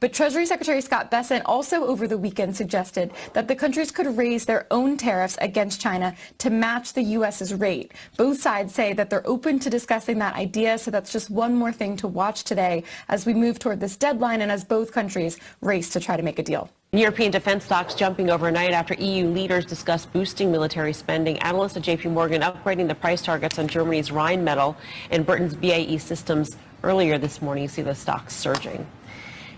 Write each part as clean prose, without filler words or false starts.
But Treasury Secretary Scott Bessent also over the weekend suggested that the countries could raise their own tariffs against China to match the U.S.'s rate. Both sides say that they're open to discussing that idea, so that's just one more thing to watch today as we move toward this deadline and as both countries race to try to make a deal. European defense stocks jumping overnight after EU leaders discussed boosting military spending. Analysts at J.P. Morgan upgrading the price targets on Germany's Rheinmetall and Britain's BAE Systems earlier this morning. You see the stocks surging.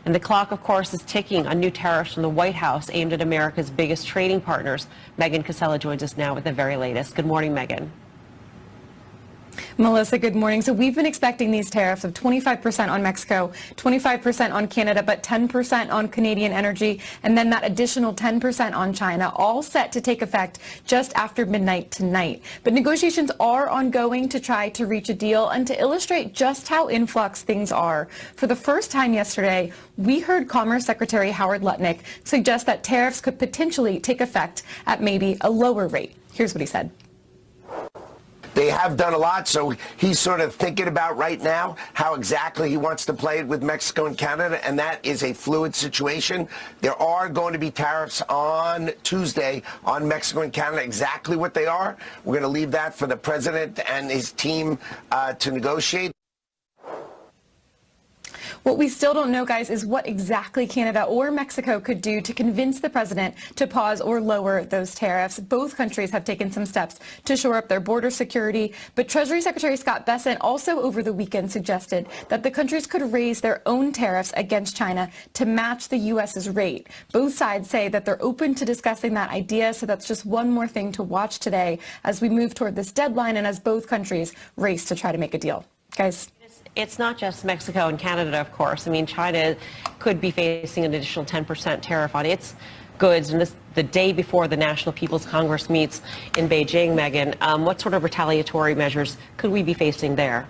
And the clock, of course, is ticking on new tariffs from the White House aimed at America's biggest trading partners. Megan Casella joins us now with the very latest. Good morning, Megan. Melissa, good morning. So we've been expecting these tariffs of 25% on Mexico, 25% on Canada, but 10% on Canadian energy, and then that additional 10% on China, all set to take effect just after midnight tonight. But negotiations are ongoing to try to reach a deal, and to illustrate just how in flux things are, for the first time yesterday, we heard Commerce Secretary Howard Lutnick suggest that tariffs could potentially take effect at maybe a lower rate. Here's what he said. They have done a lot, so he's sort of thinking about right now how exactly he wants to play it with Mexico and Canada, and that is a fluid situation. There are going to be tariffs on Tuesday on Mexico and Canada. Exactly what they are, we're going to leave that for the president and his team to negotiate. What we still don't know, guys, is what exactly Canada or Mexico could do to convince the president to pause or lower those tariffs. Both countries have taken some steps to shore up their border security, but Treasury Secretary Scott Bessent also over the weekend suggested that the countries could raise their own tariffs against China to match the U.S.'s rate. Both sides say that they're open to discussing that idea, so that's just one more thing to watch today as we move toward this deadline and as both countries race to try to make a deal. Guys. It's not just Mexico and Canada, of course. I mean, China could be facing an additional 10% tariff on its goods, and this the day before the National People's Congress meets in Beijing, Megan. What sort of retaliatory measures could we be facing there?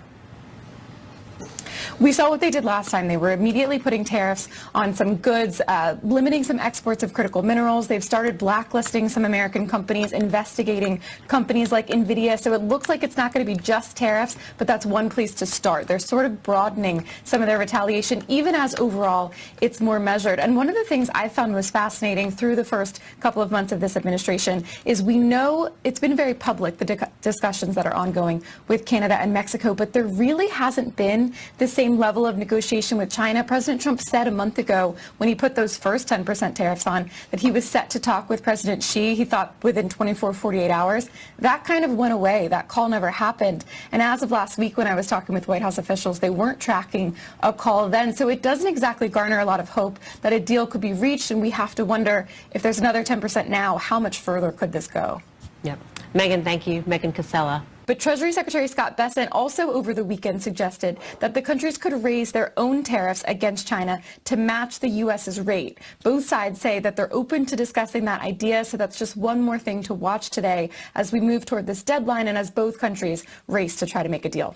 We saw what they did last time. They were immediately putting tariffs on some goods, limiting some exports of critical minerals. They've started blacklisting some American companies, investigating companies like NVIDIA. So it looks like it's not going to be just tariffs, but that's one place to start. They're sort of broadening some of their retaliation, even as overall it's more measured. And one of the things I found was fascinating through the first couple of months of this administration is we know it's been very public, the discussions that are ongoing with Canada and Mexico, but there really hasn't been the same level of negotiation with China. President Trump said a month ago when he put those first 10% tariffs on that he was set to talk with President Xi. He thought within 48 hours. That kind of went away. That call never happened. And as of last week when I was talking with White House officials, they weren't tracking a call then. So it doesn't exactly garner a lot of hope that a deal could be reached, and we have to wonder if there's another 10% now, how much further could this go? Yep. Megan, thank you. Megan Casella. But Treasury Secretary Scott Bessent also over the weekend suggested that the countries could raise their own tariffs against China to match the U.S.'s rate. Both sides say that they're open to discussing that idea, so that's just one more thing to watch today as we move toward this deadline and as both countries race to try to make a deal.